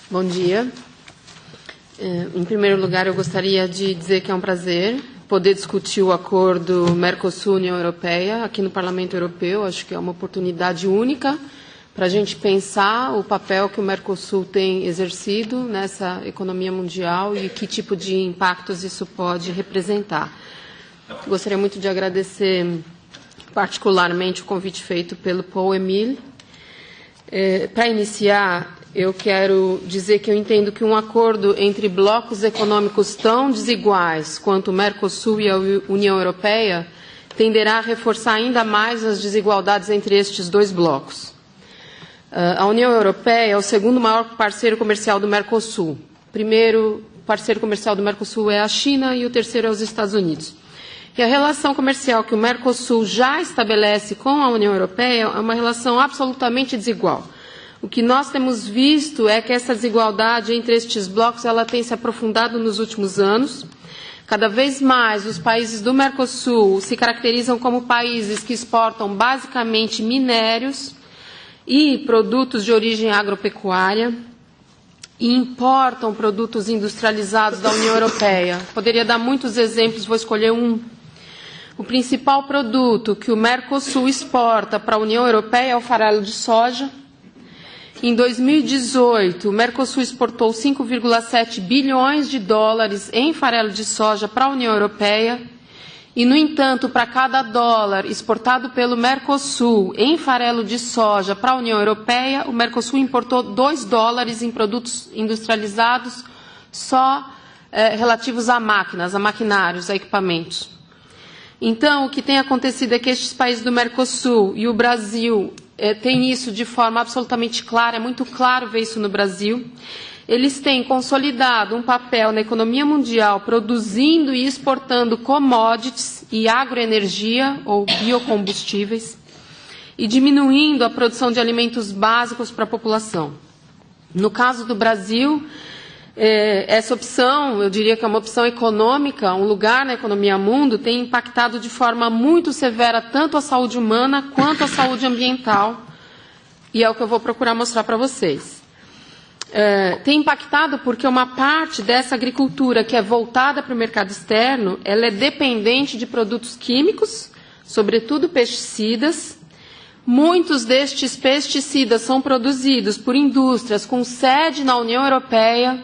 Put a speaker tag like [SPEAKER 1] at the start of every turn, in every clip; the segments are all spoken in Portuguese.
[SPEAKER 1] Bom dia. Em primeiro lugar, eu gostaria de dizer que é um prazer poder discutir o acordo Mercosul-União Europeia aqui no Parlamento Europeu. Acho que é uma oportunidade única para a gente pensar o papel que o Mercosul tem exercido nessa economia mundial e que tipo de impactos isso pode representar. Gostaria muito de agradecer particularmente o convite feito pelo Paul-Émile. Para iniciar, eu quero dizer que eu entendo que um acordo entre blocos econômicos tão desiguais quanto o Mercosul e a União Europeia tenderá a reforçar ainda mais as desigualdades entre estes dois blocos. A União Europeia é o segundo maior parceiro comercial do Mercosul. O primeiro parceiro comercial do Mercosul é a China e o terceiro é os Estados Unidos. E a relação comercial que o Mercosul já estabelece com a União Europeia é uma relação absolutamente desigual. O que nós temos visto é que essa desigualdade entre estes blocos ela tem se aprofundado nos últimos anos. Cada vez mais os países do Mercosul se caracterizam como países que exportam basicamente minérios e produtos de origem agropecuária e importam produtos industrializados da União Europeia. Poderia dar muitos exemplos, vou escolher um. O principal produto que o Mercosul exporta para a União Europeia é o farelo de soja. Em 2018, o Mercosul exportou 5,7 bilhões de dólares em farelo de soja para a União Europeia. E, no entanto, para cada dólar exportado pelo Mercosul em farelo de soja para a União Europeia, o Mercosul importou 2 dólares em produtos industrializados só relativos a máquinas, a maquinários, a equipamentos. Então, o que tem acontecido é que estes países do Mercosul e o Brasil têm isso de forma absolutamente clara, é muito claro ver isso no Brasil. Eles têm consolidado um papel na economia mundial, produzindo e exportando commodities e agroenergia, ou biocombustíveis, e diminuindo a produção de alimentos básicos para a população. No caso do Brasil, essa opção, eu diria que é uma opção econômica, um lugar na economia mundo, tem impactado de forma muito severa tanto a saúde humana quanto a saúde ambiental, e é o que eu vou procurar mostrar para vocês. Tem impactado porque uma parte dessa agricultura que é voltada para o mercado externo, ela é dependente de produtos químicos, sobretudo pesticidas. Muitos destes pesticidas são produzidos por indústrias com sede na União Europeia,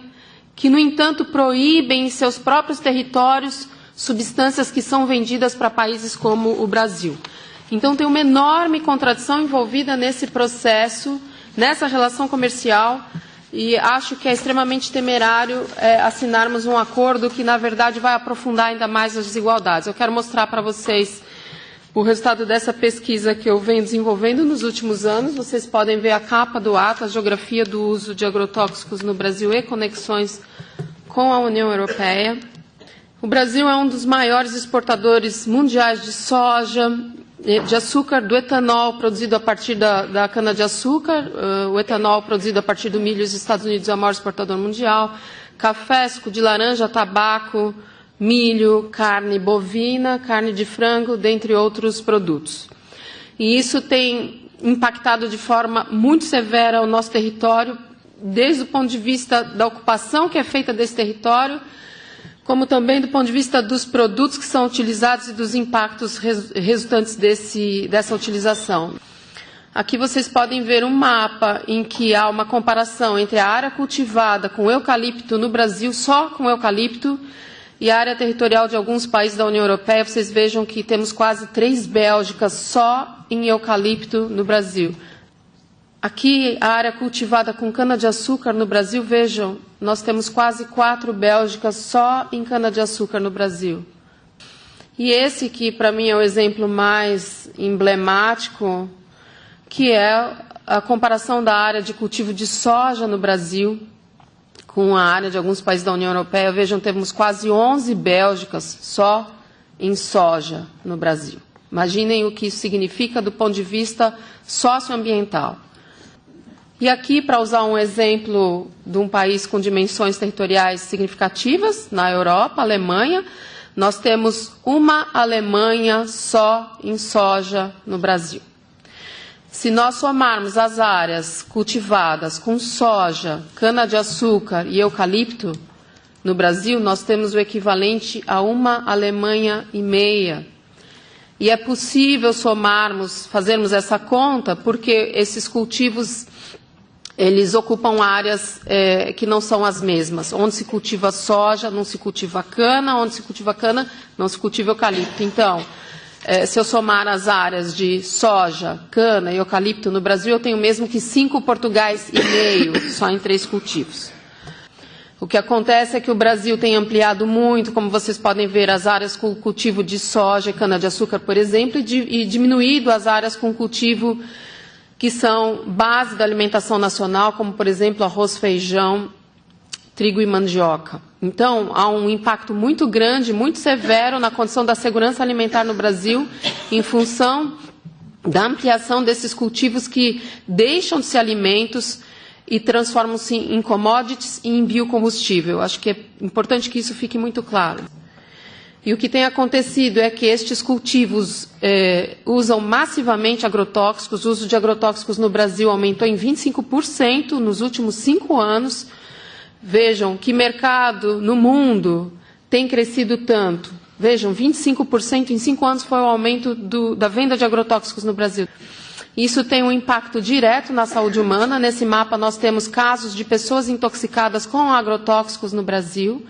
[SPEAKER 1] que, no entanto, proíbem em seus próprios territórios substâncias que são vendidas para países como o Brasil. Então, tem uma enorme contradição envolvida nesse processo, nessa relação comercial, e acho que é extremamente temerário assinarmos um acordo que, na verdade, vai aprofundar ainda mais as desigualdades. Eu quero mostrar para vocês o resultado dessa pesquisa que eu venho desenvolvendo nos últimos anos. Vocês podem ver a capa do ato, a geografia do uso de agrotóxicos no Brasil e conexões com a União Europeia. O Brasil é um dos maiores exportadores mundiais de soja, de açúcar, do etanol produzido a partir da cana-de-açúcar, o etanol produzido a partir do milho, os Estados Unidos é o maior exportador mundial, café, suco de laranja, tabaco, milho, carne bovina, carne de frango, dentre outros produtos. E isso tem impactado de forma muito severa o nosso território, desde o ponto de vista da ocupação que é feita desse território, como também do ponto de vista dos produtos que são utilizados e dos impactos resultantes dessa utilização. Aqui vocês podem ver um mapa em que há uma comparação entre a área cultivada com eucalipto no Brasil, só com eucalipto, e a área territorial de alguns países da União Europeia. Vocês vejam que temos quase 3 Bélgicas só em eucalipto no Brasil. Aqui, a área cultivada com cana-de-açúcar no Brasil, vejam, nós temos quase 4 Bélgicas só em cana-de-açúcar no Brasil. E esse que, para mim, é o exemplo mais emblemático, que é a comparação da área de cultivo de soja no Brasil com a área de alguns países da União Europeia. Vejam, temos quase 11 Bélgicas só em soja no Brasil. Imaginem o que isso significa do ponto de vista socioambiental. E aqui, para usar um exemplo de um país com dimensões territoriais significativas, na Europa, a Alemanha, nós temos uma Alemanha só em soja no Brasil. Se nós somarmos as áreas cultivadas com soja, cana-de-açúcar e eucalipto no Brasil, nós temos o equivalente a uma Alemanha e meia. E é possível fazermos essa conta, porque esses cultivos, eles ocupam áreas que não são as mesmas. Onde se cultiva soja, não se cultiva cana, onde se cultiva cana, não se cultiva eucalipto. Então, se eu somar as áreas de soja, cana e eucalipto no Brasil, eu tenho mesmo que 5 Portugais e meio, só em 3 cultivos. O que acontece é que o Brasil tem ampliado muito, como vocês podem ver, as áreas com cultivo de soja e cana-de-açúcar, por exemplo, e diminuído as áreas com cultivo que são base da alimentação nacional, como, por exemplo, arroz, feijão, trigo e mandioca. Então, há um impacto muito grande, muito severo na condição da segurança alimentar no Brasil, em função da ampliação desses cultivos que deixam de ser alimentos e transformam-se em commodities e em biocombustível. Acho que é importante que isso fique muito claro. E o que tem acontecido é que estes cultivos usam massivamente agrotóxicos. O uso de agrotóxicos no Brasil aumentou em 25% nos últimos 5 anos. Vejam que mercado no mundo tem crescido tanto. Vejam, 25% em 5 anos foi o aumento da venda de agrotóxicos no Brasil. Isso tem um impacto direto na saúde humana. Nesse mapa nós temos casos de pessoas intoxicadas com agrotóxicos no Brasil.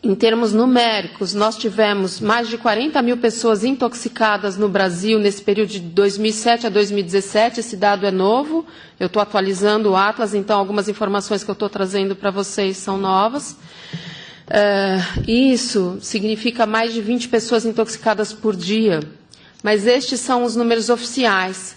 [SPEAKER 1] Em termos numéricos, nós tivemos mais de 40 mil pessoas intoxicadas no Brasil nesse período de 2007 a 2017. Esse dado é novo. Eu estou atualizando o Atlas, então algumas informações que eu estou trazendo para vocês são novas. Isso significa mais de 20 pessoas intoxicadas por dia. Mas estes são os números oficiais.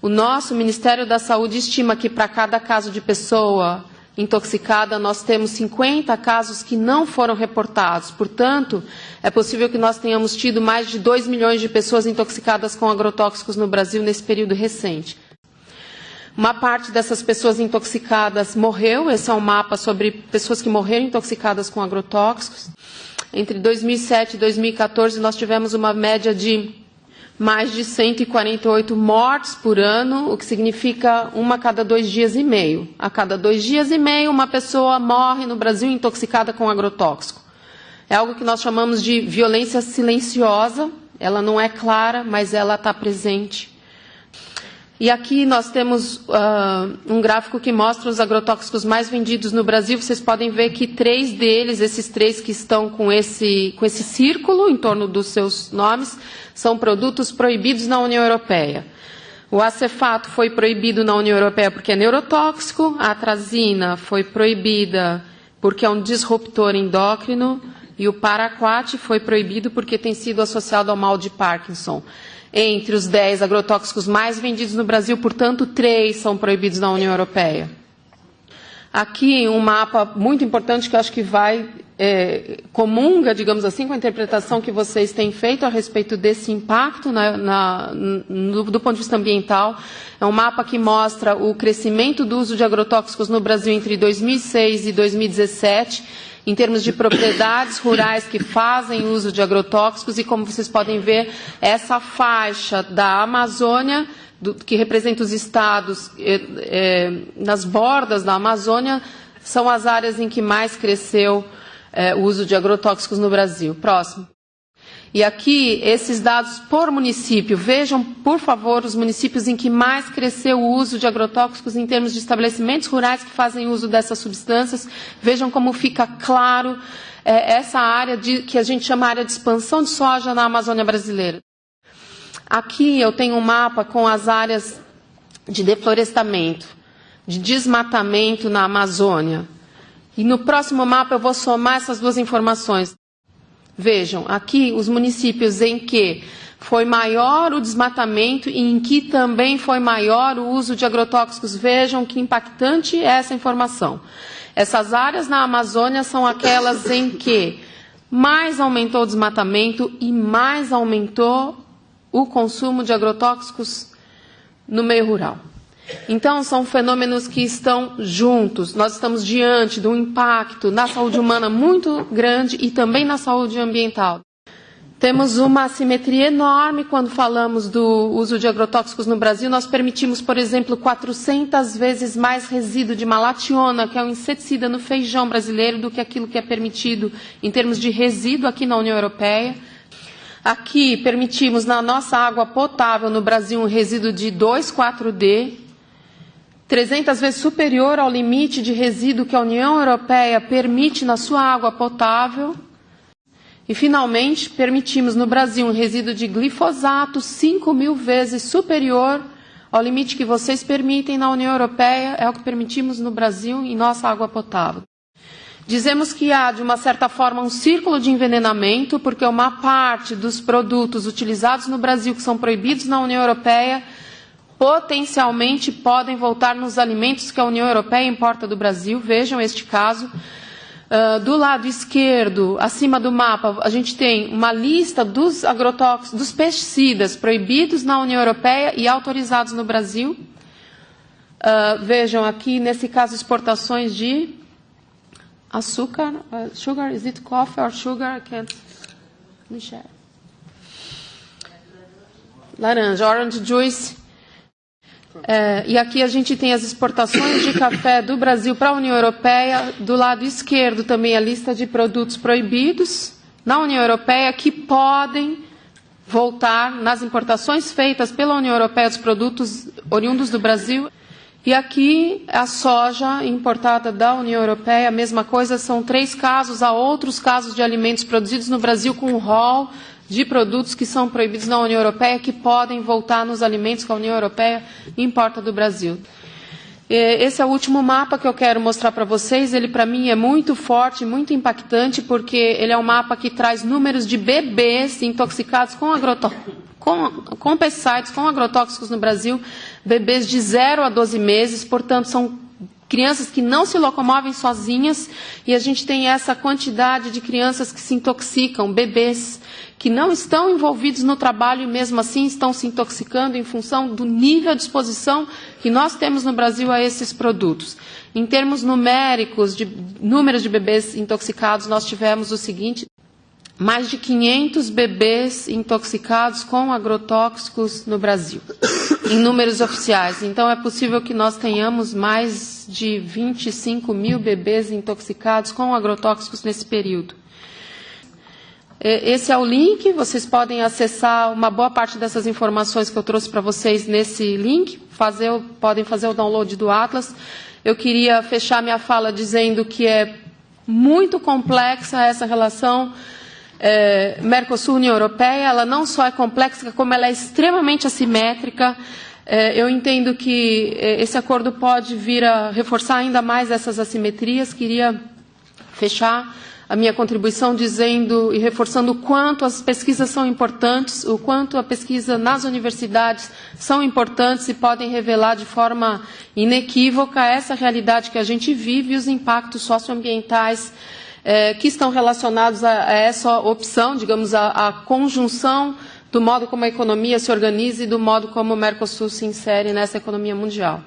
[SPEAKER 1] O nosso Ministério da Saúde estima que para cada caso de pessoa intoxicada, nós temos 50 casos que não foram reportados. Portanto, é possível que nós tenhamos tido mais de 2 milhões de pessoas intoxicadas com agrotóxicos no Brasil nesse período recente. Uma parte dessas pessoas intoxicadas morreu. Esse é um mapa sobre pessoas que morreram intoxicadas com agrotóxicos. Entre 2007 e 2014, nós tivemos uma média de mais de 148 mortes por ano, o que significa uma a cada 2 dias e meio. A cada 2 dias e meio, uma pessoa morre no Brasil intoxicada com agrotóxico. É algo que nós chamamos de violência silenciosa. Ela não é clara, mas ela está presente. E aqui nós temos um gráfico que mostra os agrotóxicos mais vendidos no Brasil. Vocês podem ver que 3 deles, esses 3 que estão com esse círculo em torno dos seus nomes, são produtos proibidos na União Europeia. O acefato foi proibido na União Europeia porque é neurotóxico, a atrazina foi proibida porque é um disruptor endócrino e o paraquat foi proibido porque tem sido associado ao mal de Parkinson. Entre os 10 agrotóxicos mais vendidos no Brasil, portanto, 3 são proibidos na União Europeia. Aqui um mapa muito importante que eu acho que comunga, digamos assim, com a interpretação que vocês têm feito a respeito desse impacto do ponto de vista ambiental. É um mapa que mostra o crescimento do uso de agrotóxicos no Brasil entre 2006 e 2017, em termos de propriedades rurais que fazem uso de agrotóxicos, e como vocês podem ver, essa faixa da Amazônia, que representa os estados nas bordas da Amazônia, são as áreas em que mais cresceu o uso de agrotóxicos no Brasil. Próximo. E aqui, esses dados por município. Vejam, por favor, os municípios em que mais cresceu o uso de agrotóxicos em termos de estabelecimentos rurais que fazem uso dessas substâncias. Vejam como fica claro essa área que a gente chama área de expansão de soja na Amazônia brasileira. Aqui eu tenho um mapa com as áreas de deflorestamento, de desmatamento na Amazônia. E no próximo mapa eu vou somar essas 2 informações. Vejam, aqui os municípios em que foi maior o desmatamento e em que também foi maior o uso de agrotóxicos. Vejam que impactante é essa informação. Essas áreas na Amazônia são aquelas em que mais aumentou o desmatamento e mais aumentou o consumo de agrotóxicos no meio rural. Então, são fenômenos que estão juntos. Nós estamos diante de um impacto na saúde humana muito grande e também na saúde ambiental. Temos uma assimetria enorme quando falamos do uso de agrotóxicos no Brasil. Nós permitimos, por exemplo, 400 vezes mais resíduo de malationa, que é um inseticida no feijão brasileiro, do que aquilo que é permitido em termos de resíduo aqui na União Europeia. Aqui permitimos na nossa água potável no Brasil um resíduo de 2,4-D, 300 vezes superior ao limite de resíduo que a União Europeia permite na sua água potável. E, finalmente, permitimos no Brasil um resíduo de glifosato 5.000 vezes superior ao limite que vocês permitem na União Europeia, é o que permitimos no Brasil em nossa água potável. Dizemos que há, de uma certa forma, um círculo de envenenamento, porque uma parte dos produtos utilizados no Brasil que são proibidos na União Europeia, potencialmente podem voltar nos alimentos que a União Europeia importa do Brasil. Vejam este caso. Do lado esquerdo, acima do mapa, a gente tem uma lista dos agrotóxicos, dos pesticidas proibidos na União Europeia e autorizados no Brasil. Vejam aqui, nesse caso, exportações de açúcar, sugar, is it coffee or sugar? I can't share. Laranja, orange juice. E aqui a gente tem as exportações de café do Brasil para a União Europeia. Do lado esquerdo também a lista de produtos proibidos na União Europeia que podem voltar nas importações feitas pela União Europeia dos produtos oriundos do Brasil. E aqui a soja importada da União Europeia, a mesma coisa, são 3 casos. Há outros casos de alimentos produzidos no Brasil com rol de produtos que são proibidos na União Europeia, que podem voltar nos alimentos que a União Europeia importa do Brasil. Esse é o último mapa que eu quero mostrar para vocês. Ele, para mim, é muito forte, muito impactante, porque ele é um mapa que traz números de bebês intoxicados com pesticidas, com agrotóxicos no Brasil, bebês de 0 a 12 meses, portanto, são crianças que não se locomovem sozinhas, e a gente tem essa quantidade de crianças que se intoxicam, bebês que não estão envolvidos no trabalho e mesmo assim estão se intoxicando em função do nível de exposição que nós temos no Brasil a esses produtos. Em termos numéricos, de números de bebês intoxicados, nós tivemos o seguinte: mais de 500 bebês intoxicados com agrotóxicos no Brasil, em números oficiais. Então, é possível que nós tenhamos mais de 25.000 bebês intoxicados com agrotóxicos nesse período. Esse é o link, vocês podem acessar uma boa parte dessas informações que eu trouxe para vocês nesse link, podem fazer o download do Atlas. Eu queria fechar minha fala dizendo que é muito complexa essa relação Mercosul-União Europeia. Ela não só é complexa, como ela é extremamente assimétrica. Eu entendo que esse acordo pode vir a reforçar ainda mais essas assimetrias. Queria fechar a minha contribuição dizendo e reforçando o quanto as pesquisas são importantes, o quanto a pesquisa nas universidades são importantes e podem revelar de forma inequívoca essa realidade que a gente vive e os impactos socioambientais que estão relacionados a essa opção, digamos, a conjunção do modo como a economia se organiza e do modo como o Mercosul se insere nessa economia mundial.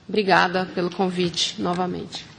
[SPEAKER 1] Obrigada pelo convite, novamente.